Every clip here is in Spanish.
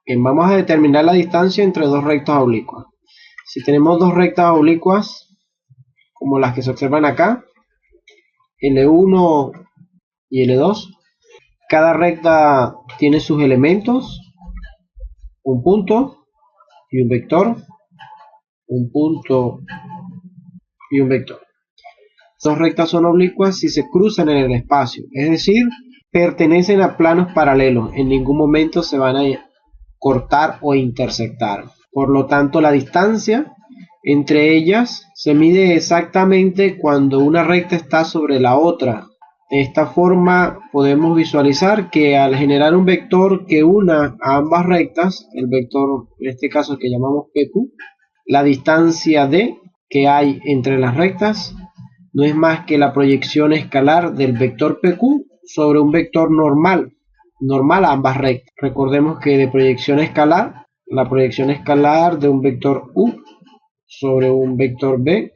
Vamos a determinar la distancia entre dos rectas oblicuas. Si tenemos dos rectas oblicuas, como las que se observan acá, L1 y L2, cada recta tiene sus elementos, un punto y un vector, un punto y un vector. Dos rectas son oblicuas si se cruzan en el espacio, es decir, pertenecen a planos paralelos, en ningún momento se van a cortar o intersectar. Por lo tanto, la distancia entre ellas se mide exactamente cuando una recta está sobre la otra. De esta forma podemos visualizar que al generar un vector que una a ambas rectas, el vector en este caso que llamamos PQ, la distancia D que hay entre las rectas no es más que la proyección escalar del vector PQ sobre un vector normal a ambas rectas. Recordemos que de proyección escalar, la proyección escalar de un vector U sobre un vector B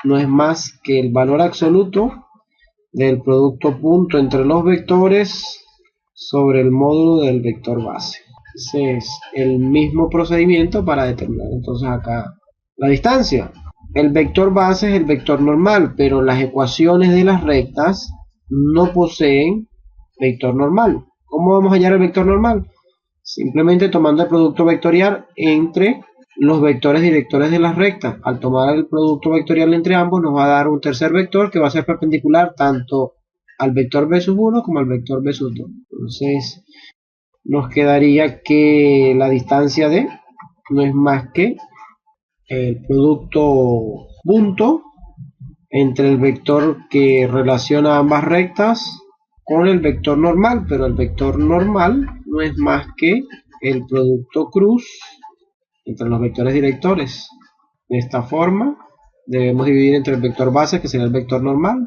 no es más que el valor absoluto del producto punto entre los vectores sobre el módulo del vector base. Ese es el mismo procedimiento para determinar entonces acá la distancia. El vector base es el vector normal, pero las ecuaciones de las rectas no poseen vector normal. ¿Cómo vamos a hallar el vector normal? Simplemente tomando el producto vectorial entre los vectores directores de las rectas. Al tomar el producto vectorial entre ambos nos va a dar un tercer vector que va a ser perpendicular tanto al vector b sub 1 como al vector b sub 2. Entonces nos quedaría que la distancia d no es más que el producto punto entre el vector que relaciona ambas rectas con el vector normal, pero el vector normal no es más que el producto cruz entre los vectores directores. De esta forma debemos dividir entre el vector base, que será el vector normal,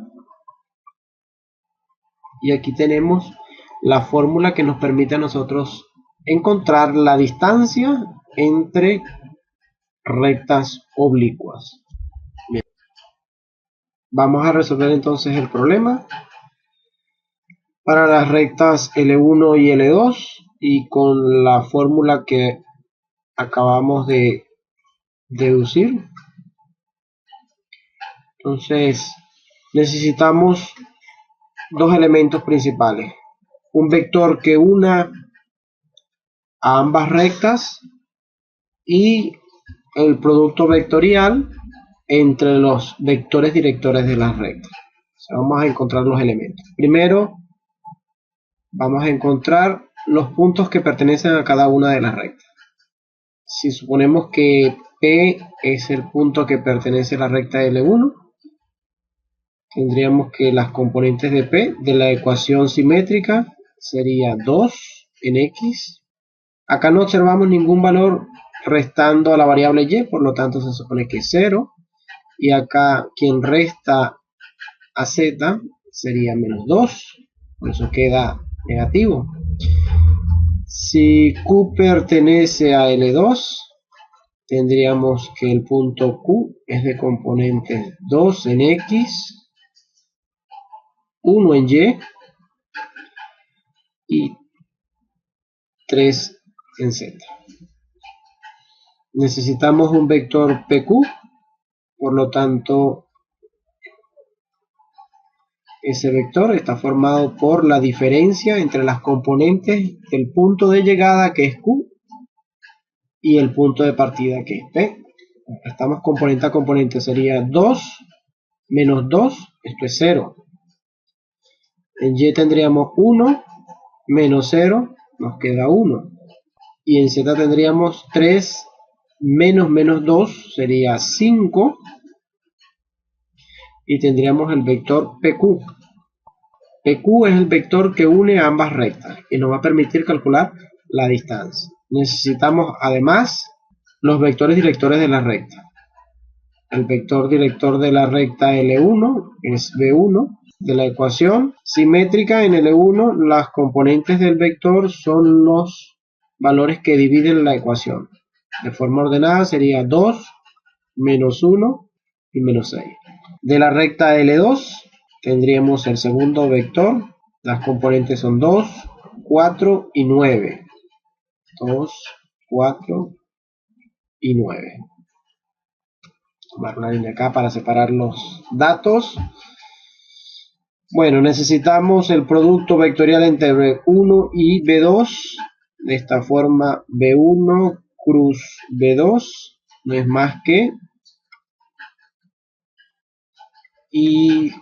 y aquí tenemos la fórmula que nos permite a nosotros encontrar la distancia entre rectas oblicuas. Bien. Vamos a resolver entonces el problema para las rectas L1 y L2 y con la fórmula que acabamos de deducir. Entonces necesitamos dos elementos principales: un vector que una a ambas rectas y el producto vectorial entre los vectores directores de las rectas. O sea, vamos a encontrar los elementos. Primero vamos a encontrar los puntos que pertenecen a cada una de las rectas. Si suponemos que P es el punto que pertenece a la recta L1, tendríamos que las componentes de P de la ecuación simétrica sería 2 en X. Acá no observamos ningún valor restando a la variable Y, por lo tanto se supone que es 0. Y acá quien resta a Z sería menos 2, por eso queda negativo. Si Q pertenece a L2, tendríamos que el punto Q es de componentes 2 en X, 1 en Y 3 en Z. Necesitamos un vector PQ, por lo tanto ese vector está formado por la diferencia entre las componentes del punto de llegada, que es Q, y el punto de partida, que es P. Estamos componente a componente, sería 2 menos 2, esto es 0. En Y tendríamos 1 menos 0, nos queda 1. Y en Z tendríamos 3 menos menos 2, sería 5. Y tendríamos el vector PQ. PQ es el vector que une ambas rectas y nos va a permitir calcular la distancia. Necesitamos además los vectores directores de la recta. El vector director de la recta L1 es B1. De la ecuación simétrica en L1, las componentes del vector son los valores que dividen la ecuación. De forma ordenada sería 2, menos 1 y menos 6. De la recta L2 tendríamos el segundo vector. Las componentes son 2, 4 y 9. 2, 4 y 9. Tomar una línea acá para separar los datos. Bueno, necesitamos el producto vectorial entre B1 y B2. De esta forma, B1 cruz B2 no es más que I,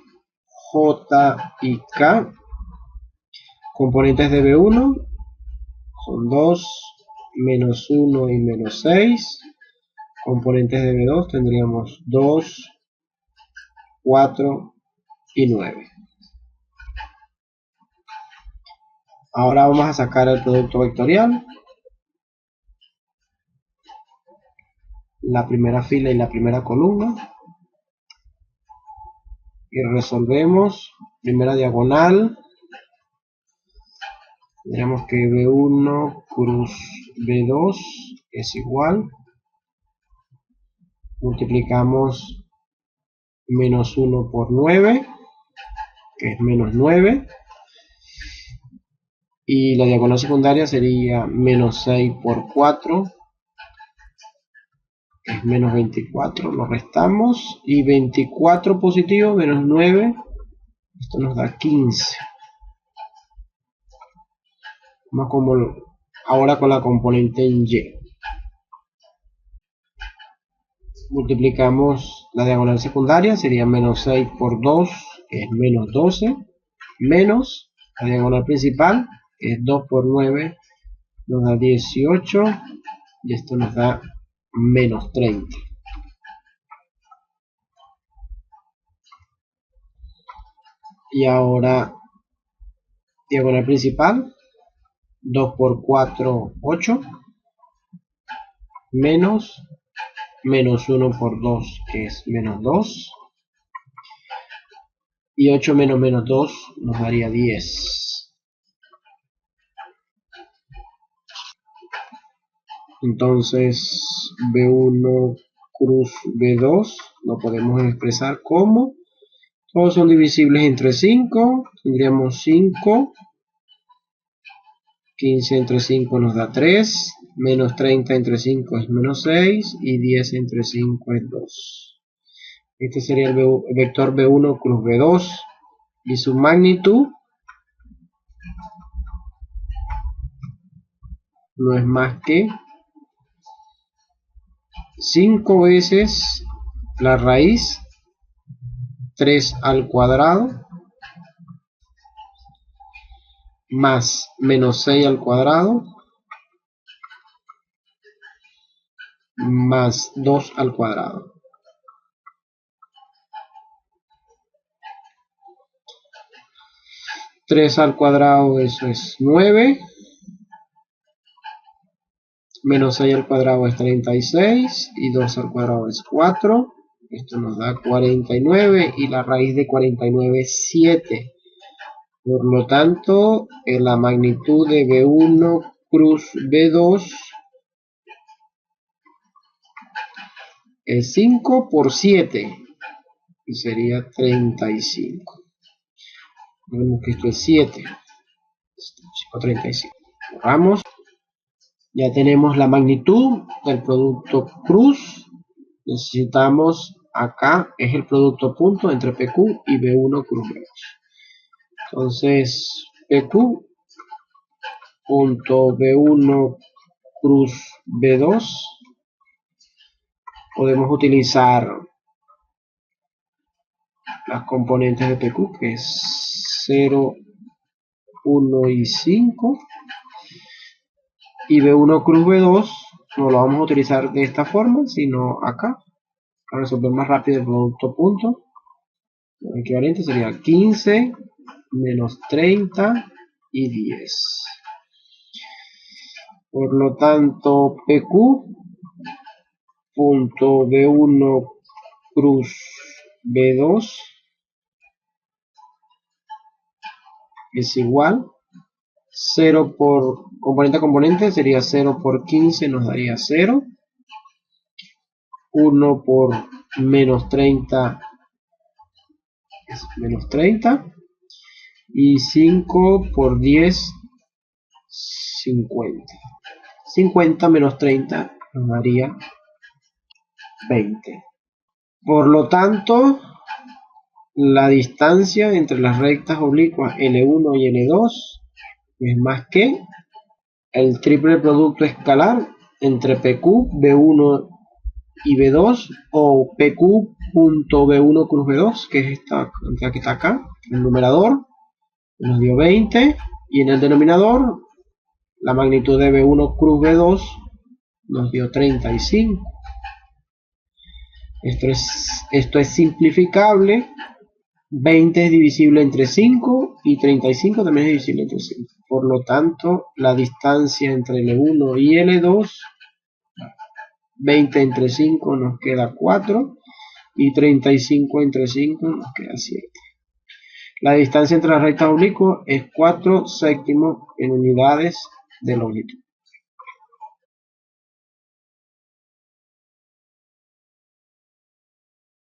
J y K. Componentes de B1 son 2, menos 1 y menos 6. Componentes de B2 tendríamos 2, 4 y 9. Ahora vamos a sacar el producto vectorial. La primera fila y la primera columna. Y resolvemos. Primera diagonal. Tendríamos que B1 cruz B2 es igual. Multiplicamos menos 1 por 9, que es menos 9. Y la diagonal secundaria sería menos 6 por 4, que es menos 24. Lo restamos. Y 24 positivo menos 9. Esto nos da 15. Más como ahora con la componente en Y. Multiplicamos la diagonal secundaria, sería menos 6 por 2, que es menos 12, menos la diagonal principal, que es 2 por 9, nos da 18, y esto nos da menos 30. Y ahora, diagonal principal, 2 por 4, 8, menos 1 por 2, que es menos 2, y 8 menos menos 2 nos daría 10. Entonces B1 cruz B2 lo podemos expresar como, todos son divisibles entre 5, tendríamos 5, 15 entre 5 nos da 3, menos 30 entre 5 es menos 6 y 10 entre 5 es 2. Este sería el vector B1 cruz B2 y su magnitud no es más que 5 veces la raíz 3 al cuadrado más menos 6 al cuadrado más 2 al cuadrado. Tres al cuadrado, eso es 9. Menos 6 al cuadrado es 36. Y 2 al cuadrado es 4. Esto nos da 49. Y la raíz de 49 es 7. Por lo tanto, la magnitud de B1 cruz B2 es 5 por 7. Y sería 35. Vemos que esto es 7. 35. Borramos. Ya tenemos la magnitud del producto cruz. Necesitamos acá, es el producto punto entre PQ y B1 cruz B2. Entonces, PQ punto B1 cruz B2. Podemos utilizar las componentes de PQ, que es 0, 1 y 5. Y B1 cruz B2 no lo vamos a utilizar de esta forma, sino acá, para resolver más rápido el producto punto. El equivalente sería 15 menos 30 y 10. Por lo tanto, PQ punto B1 cruz B2 es igual 0 por componente a componente, sería 0 por 15 nos daría 0. 1 por menos 30 es menos 30. Y 5 por 10, 50. 50 menos 30 nos daría 20. Por lo tanto, la distancia entre las rectas oblicuas L1 y L2 es más que el triple producto escalar entre PQ, B1 y B2, o PQ.B1 cruz B2, que es esta cantidad que está acá, el numerador, nos dio 20, y en el denominador, la magnitud de B1 cruz B2 nos dio 35. Esto es simplificable. 20 es divisible entre 5 y 35 también es divisible entre 5. Por lo tanto, la distancia entre L1 y L2, 20 entre 5 nos queda 4 y 35 entre 5 nos queda 7. La distancia entre las rectas oblicuas es 4 séptimos en unidades de longitud.